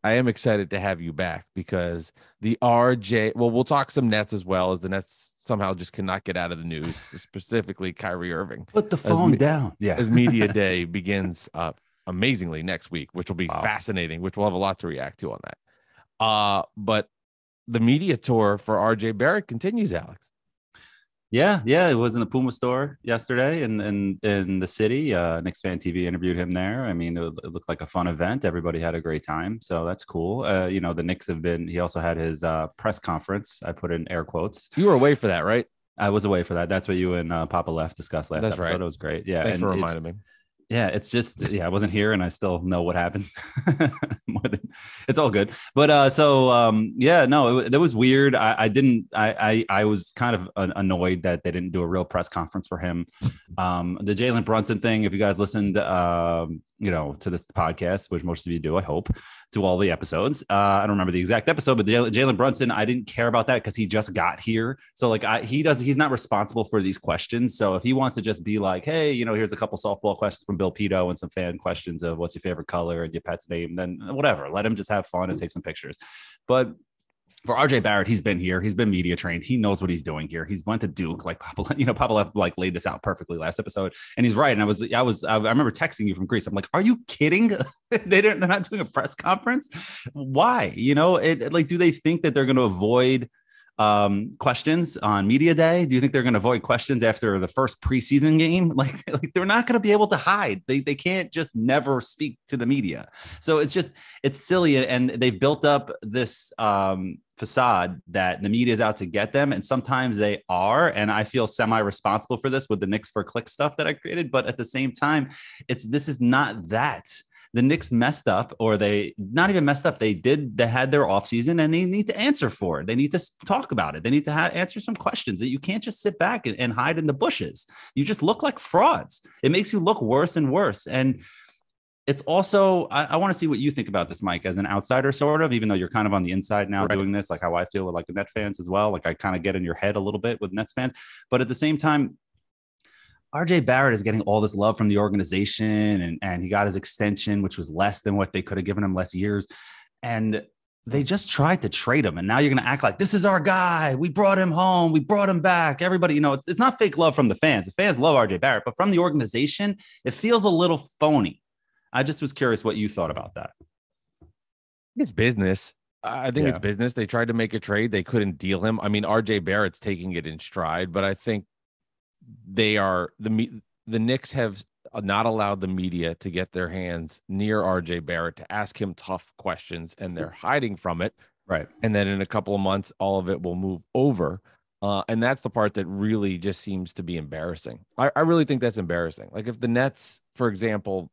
I am excited to have you back because the RJ, well, we'll talk some Nets as well, as the Nets somehow just cannot get out of the news, specifically Kyrie Irving, Put the as phone down. Yeah. as media day begins amazingly next week, which will be Wow. fascinating, which we'll have a lot to react to on that. But the media tour for RJ Barrett continues, Alex. Yeah. It was in the Puma store yesterday in the city. Knicks Fan TV interviewed him there. I mean, it looked like a fun event. Everybody had a great time, so that's cool. The Knicks have been. He also had his press conference. I put in air quotes. You were away for that, right? I was away for that. That's what you and Papa Left discussed last That's episode. right. It was great. Yeah, Thanks for and it's reminding me. yeah, it's just I wasn't here and I still know what happened. It's all good. But yeah, no, that was weird. I didn't I was kind of annoyed that they didn't do a real press conference for him. The Jalen Brunson thing, if you guys listened to this podcast, which most of you do, I hope, to all the episodes. I don't remember the exact episode, but Jalen Brunson, I didn't care about that because he just got here. So like he's not responsible for these questions. So if he wants to just be like, hey, here's a couple softball questions from Bill Pito and some fan questions of what's your favorite color and your pet's name, then whatever, let him just have fun and take some pictures. But for RJ Barrett, he's been here. He's been media trained. He knows what he's doing here. He's went to Duke. Like Papa like laid this out perfectly last episode, and he's right. And I remember texting you from Greece. I'm like, are you kidding? They're not doing a press conference. Why? Do they think that they're going to avoid questions on media day? Do you think they're going to avoid questions after the first preseason game? Like they're not going to be able to hide. They can't just never speak to the media. So it's silly, and they've built up this facade that the media is out to get them, and sometimes they are, and I feel semi-responsible for this with the Knicks for Click stuff that I created, but at the same time, this is not that. The Knicks messed up, or they not even messed up. They had their offseason, and they need to answer for it. They need to talk about it. They need to answer some questions. That you can't just sit back and hide in the bushes. You just look like frauds. It makes you look worse and worse. And it's also, I want to see what you think about this, Mike, as an outsider, sort of, even though you're kind of on the inside now Right. doing this, like how I feel with like the Net fans as well. Like I kind of get in your head a little bit with Nets fans, but at the same time, RJ Barrett is getting all this love from the organization, and he got his extension, which was less than what they could have given him less years. And they just tried to trade him. And now you're going to act like this is our guy. We brought him home. We brought him back. Everybody, it's not fake love from the fans. The fans love RJ Barrett, but from the organization, it feels a little phony. I just was curious what you thought about that. It's business. I think it's business. They tried to make a trade. They couldn't deal him. I mean, RJ Barrett's taking it in stride, but I think the Knicks have not allowed the media to get their hands near RJ Barrett to ask him tough questions, and they're hiding from it. Right. And then in a couple of months, all of it will move over. And that's the part that really just seems to be embarrassing. I really think that's embarrassing. Like if the Nets, for example,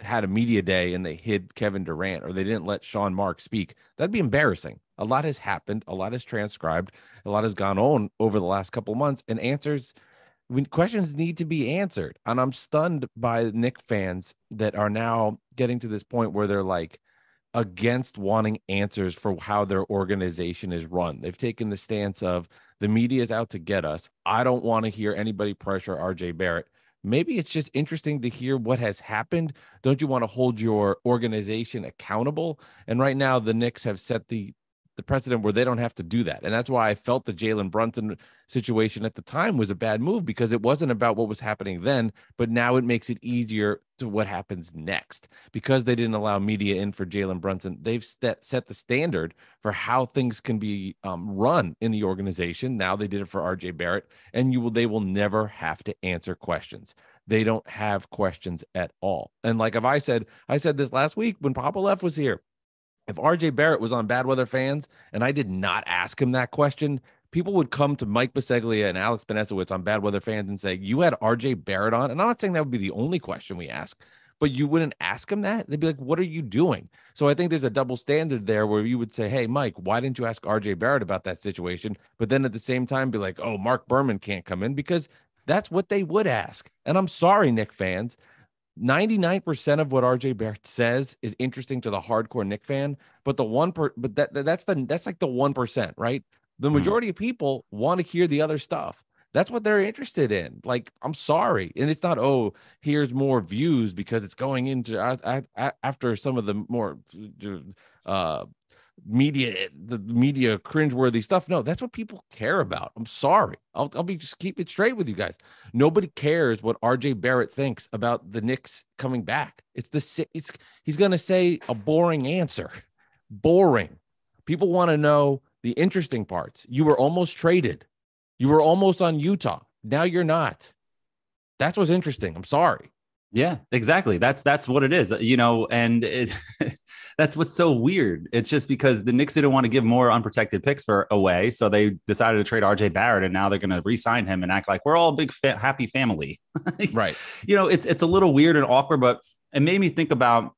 had a media day and they hid Kevin Durant, or they didn't let Sean Marks speak, that'd be embarrassing. A lot has happened. A lot has transcribed. A lot has gone on over the last couple of months, and questions need to be answered. And I'm stunned by Knicks fans that are now getting to this point where they're like against wanting answers for how their organization is run. They've taken the stance of the media is out to get us. I don't want to hear anybody pressure RJ Barrett. Maybe it's just interesting to hear what has happened. Don't you want to hold your organization accountable? And right now, the Knicks have set the precedent where they don't have to do that. And that's why I felt the Jalen Brunson situation at the time was a bad move, because it wasn't about what was happening then, but now it makes it easier to what happens next. Because they didn't allow media in for Jalen Brunson, they've set the standard for how things can be run in the organization. Now they did it for RJ Barrett, and they will never have to answer questions. They don't have questions at all. And like if I said this last week when Papa Left was here, if RJ Barrett was on Bad Weather Fans and I did not ask him that question, people would come to Mike Biseglia and Alex Benesowitz on Bad Weather Fans and say, you had RJ Barrett on? And I'm not saying that would be the only question we ask, but you wouldn't ask him that. They'd be like, what are you doing? So I think there's a double standard there where you would say, hey, Mike, why didn't you ask RJ Barrett about that situation? But then at the same time, be like, oh, Mark Berman can't come in, because that's what they would ask. And I'm sorry, Knicks fans. 99% of what RJ Barrett says is interesting to the hardcore Knicks fan, but that's like the 1%, right? The majority of people want to hear the other stuff. That's what they're interested in. Like, I'm sorry. And it's not, oh, here's more views because it's going into after some of the more uh the media cringeworthy stuff. No, that's what people care about. I'm sorry. I'll be just keep it straight with you guys. Nobody cares what RJ Barrett thinks about the Knicks coming back. He's gonna say a boring answer. Boring. People want to know the interesting parts. You were almost traded. You were almost on Utah. Now you're not. That's what's interesting. I'm sorry. Yeah, exactly. That's what it is, and that's what's so weird. It's just because the Knicks didn't want to give more unprotected picks away, so they decided to trade RJ Barrett, and now they're going to re-sign him and act like we're all a big happy family. Right. It's a little weird and awkward, but it made me think about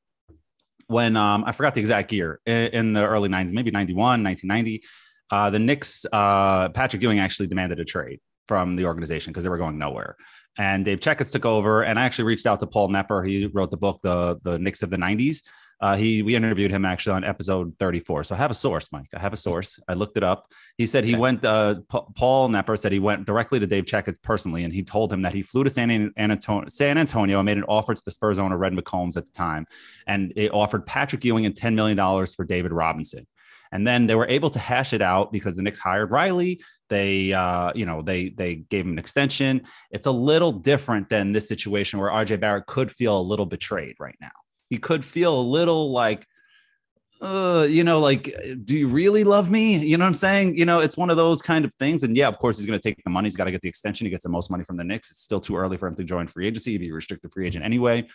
when I forgot the exact year in the early 90s, maybe 91, 1990. The Knicks, Patrick Ewing actually demanded a trade from the organization because they were going nowhere. And Dave Checketts took over. And I actually reached out to Paul Nepper. He wrote the book, the Knicks of the 90s. We interviewed him actually on episode 34. So I have a source, Mike. I have a source. I looked it up. He said he went, Paul Nepper said he went directly to Dave Checketts personally. And he told him that he flew to San Antonio and made an offer to the Spurs owner, Red McCombs at the time. And it offered Patrick Ewing and $10 million for David Robinson. And then they were able to hash it out because the Knicks hired Riley. They gave him an extension. It's a little different than this situation where RJ Barrett could feel a little betrayed right now. He could feel a little like, do you really love me? You know what I'm saying? It's one of those kind of things. And yeah, of course, he's going to take the money. He's got to get the extension. He gets the most money from the Knicks. It's still too early for him to join free agency. He'd be a restricted free agent anyway.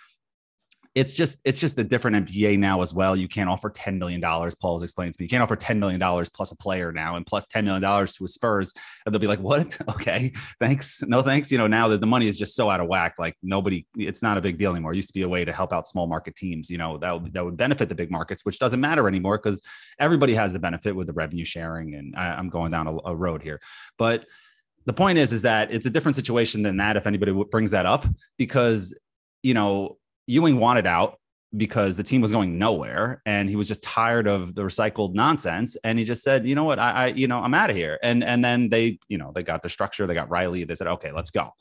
It's just a different NBA now as well. You can't offer $10 million. Paul has explained to me. You can't offer $10 million plus a player now and plus $10 million to a Spurs. And they'll be like, what? Okay, thanks. No, thanks. Now that the money is just so out of whack, like it's not a big deal anymore. It used to be a way to help out small market teams, that would benefit the big markets, which doesn't matter anymore because everybody has the benefit with the revenue sharing. And I'm going down a road here, but the point is that it's a different situation than that. If anybody brings that up, because, Ewing wanted out because the team was going nowhere and he was just tired of the recycled nonsense. And he just said, you know what, I'm out of here. And then they got the structure, they got Riley. They said, okay, let's go.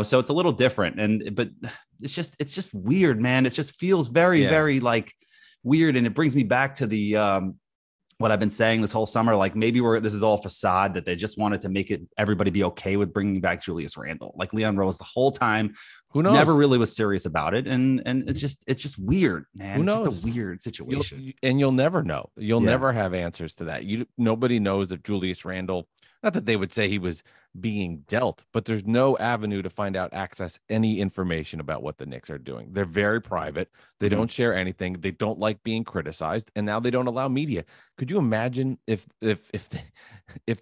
So it's a little different. But it's just weird, man. It just feels very, very like weird. And it brings me back to the, what I've been saying this whole summer, like maybe this is all facade that they just wanted to make everybody be okay with bringing back Julius Randle. Like Leon Rose the whole time, who knows? Never really was serious about it. And it's just weird, man. Who knows? It's just a weird situation. You'll never know. You'll never have answers to that. Nobody knows if Julius Randle, not that they would say he was being dealt, but there's no avenue to find out, access any information about what the Knicks are doing. They're very private. They don't share anything. They don't like being criticized, and now they don't allow media. Could you imagine if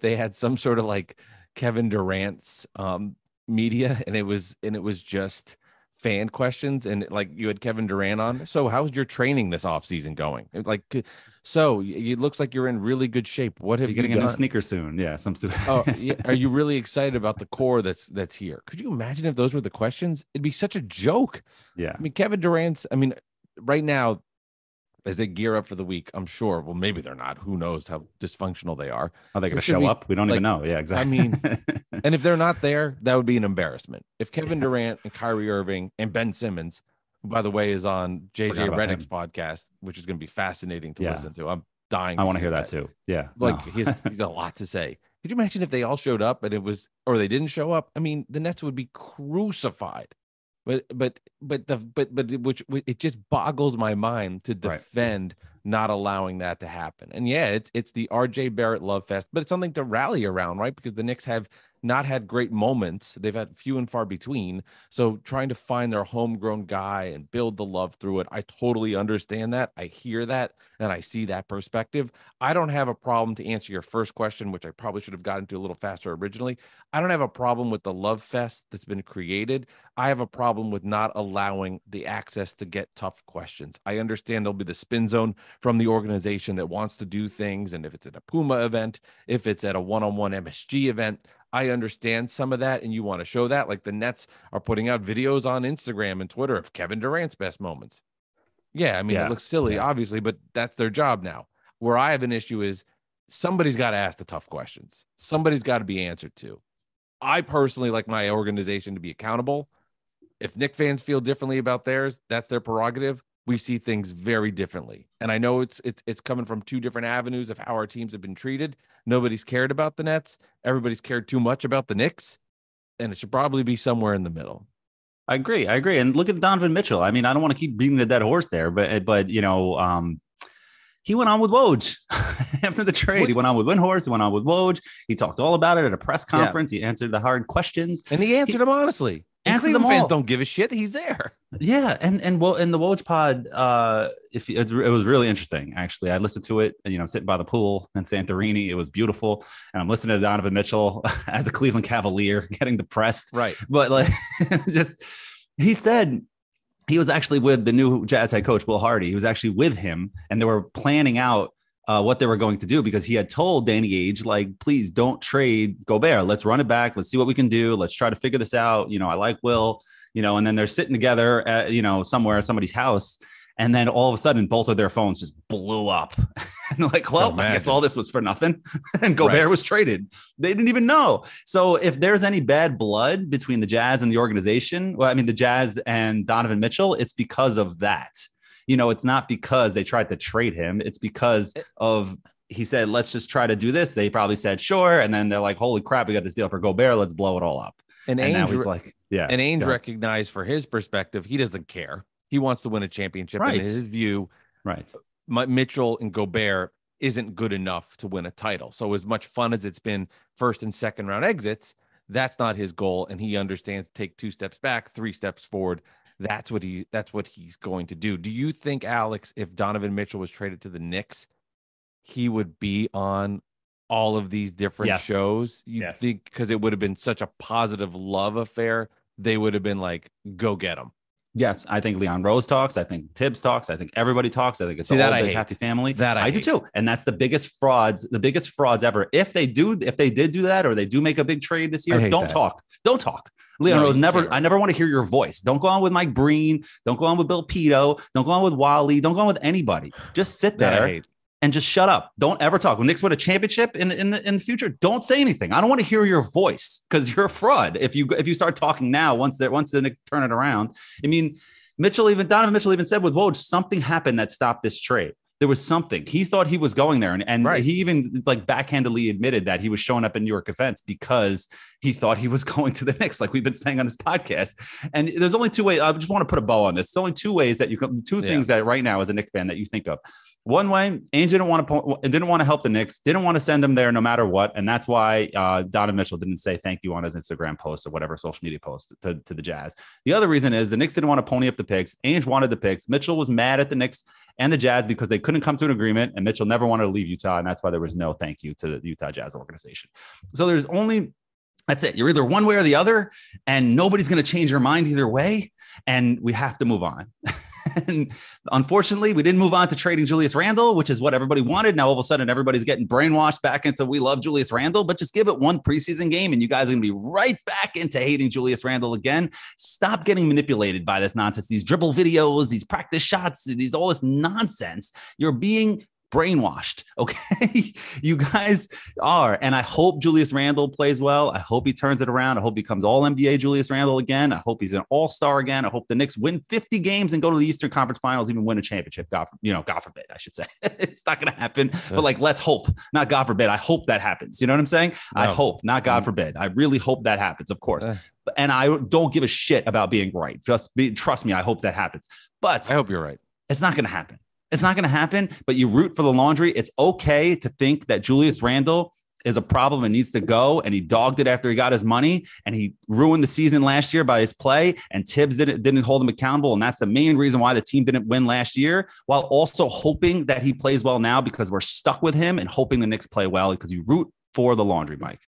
they had some sort of like Kevin Durant's media and it was just fan questions and like you had Kevin Durant on? So how's your training this offseason going? Like, so it looks like you're in really good shape. What have you getting done? A new sneaker soon? Yeah, Oh, yeah. Are you really excited about the core that's here? Could you imagine if those were the questions? It'd be such a joke. Yeah. I mean, Kevin Durant's, right now, as they gear up for the week, I'm sure, well, maybe they're not. Who knows how dysfunctional they are. Are they going to show up? We don't even know. Yeah, exactly. And if they're not there, that would be an embarrassment. If Kevin Durant and Kyrie Irving and Ben Simmons, who, by the way, is on JJ Redick's podcast, which is going to be fascinating to listen to. I'm dying. I want to hear that too. Yeah. He's a lot to say. Could you imagine if they all showed up and or they didn't show up? I mean, the Nets would be crucified. But it just boggles my mind to defend not allowing that to happen. And yeah, it's the RJ Barrett love fest, but it's something to rally around, right? Because the Knicks have not had great moments. They've had few and far between. So trying to find their homegrown guy and build the love through it, I totally understand that. I hear that and I see that perspective. I don't have a problem, to answer your first question, which I probably should have gotten to a little faster originally. I don't have a problem with the love fest that's been created. I have a problem with not allowing the access to get tough questions. I understand there'll be the spin zone from the organization that wants to do things. And if it's at a Puma event, if it's at a one-on-one MSG event, I understand some of that, and you want to show that. Like the Nets are putting out videos on Instagram and Twitter of Kevin Durant's best moments. Yeah, it looks silly, obviously, but that's their job now. Where I have an issue is somebody's got to ask the tough questions. Somebody's got to be answered to. I personally like my organization to be accountable. If Knicks fans feel differently about theirs, that's their prerogative. We see things very differently. And I know it's coming from two different avenues of how our teams have been treated. Nobody's cared about the Nets. Everybody's cared too much about the Knicks. And it should probably be somewhere in the middle. I agree. And look at Donovan Mitchell. I mean, I don't want to keep beating the dead horse there, but he went on with Woj after the trade. He went on with Windhorst. He went on with Woj. He talked all about it at a press conference. He answered the hard questions. And he answered them honestly. Answered them all. Fans don't give a shit. He's there. Yeah. And in the Woj pod, it was really interesting, actually. I listened to it, sitting by the pool in Santorini. It was beautiful. And I'm listening to Donovan Mitchell as a Cleveland Cavalier getting depressed. Right. But like, he said, he was actually with the new Jazz head coach, Will Hardy. He was actually with him, and they were planning out what they were going to do, because he had told Danny Ainge, like, please don't trade Gobert. Let's run it back. Let's see what we can do. Let's try to figure this out. I like Will, and then they're sitting together at, somewhere at somebody's house. And then all of a sudden, both of their phones just blew up. And like, well, I guess all this was for nothing. And Gobert was traded. They didn't even know. So if there's any bad blood between the Jazz and the organization, the Jazz and Donovan Mitchell, it's because of that. It's not because they tried to trade him. It's because he said, let's just try to do this. They probably said, sure. And then they're like, holy crap, we got this deal for Gobert. Let's blow it all up. And Ainge was like, yeah. And Ainge recognized, for his perspective, he doesn't care. He wants to win a championship. Right. And in his view, Mitchell and Gobert isn't good enough to win a title. So as much fun as it's been first and second round exits, that's not his goal. And he understands, take 2 steps back, 3 steps forward. That's what he's going to do. Do you think, Alex, if Donovan Mitchell was traded to the Knicks, he would be on all of these different shows? You think, because it would have been such a positive love affair, they would have been like, go get him. Yes, I think Leon Rose talks. I think Tibbs talks. I think everybody talks. I think it's all a big happy family. That I do too. And that's the biggest frauds ever. If they did do that, or they do make a big trade this year, don't talk. Leon Rose, I never want to hear your voice. Don't go on with Mike Breen. Don't go on with Bill Pito. Don't go on with Wally. Don't go on with anybody. Just sit there and just shut up. Don't ever talk. When Knicks win a championship in the future, don't say anything. I don't want to hear your voice, because you're a fraud if you start talking now. Once the Knicks turn it around, I mean, Donovan Mitchell even said with Woj, something happened that stopped this trade. There was something. He thought he was going there, and he even like backhandedly admitted that he was showing up in New York events because he thought he was going to the Knicks, like we've been saying on this podcast. And there's only 2 ways. I just want to put a bow on this. There's only 2 ways that two things that right now as a Knicks fan that you think of. One way, Ainge didn't want to help the Knicks, didn't want to send them there no matter what. And that's why Donovan Mitchell didn't say thank you on his Instagram post or whatever social media post to the Jazz. The other reason is the Knicks didn't want to pony up the picks. Ainge wanted the picks. Mitchell was mad at the Knicks and the Jazz because they couldn't come to an agreement, and Mitchell never wanted to leave Utah. And that's why there was no thank you to the Utah Jazz organization. So that's it. You're either one way or the other, and nobody's going to change your mind either way. And we have to move on. And unfortunately, we didn't move on to trading Julius Randle, which is what everybody wanted. Now, all of a sudden, everybody's getting brainwashed back into we love Julius Randle, but just give it one preseason game and you guys are going to be right back into hating Julius Randle again. Stop getting manipulated by this nonsense, these dribble videos, these practice shots, all this nonsense. You're being brainwashed. Okay. You guys are. And I hope Julius Randle plays well. I hope he turns it around. I hope he becomes all NBA Julius Randle again. I hope he's an all-star again. I hope the Knicks win 50 games and go to the Eastern Conference Finals, even win a championship. God forbid, I should say. It's not going to happen, but like, let's hope, not God forbid. I hope that happens. You know what I'm saying? No. I hope, not God forbid. I really hope that happens, of course. And I don't give a shit about being right. Trust me. I hope that happens, but I hope you're right. It's not going to happen. It's not going to happen, but you root for the laundry. It's okay to think that Julius Randle is a problem and needs to go. And he dogged it after he got his money, and he ruined the season last year by his play. And Tibbs didn't hold him accountable. And that's the main reason why the team didn't win last year, while also hoping that he plays well now, because we're stuck with him and hoping the Knicks play well, because you root for the laundry, Mike.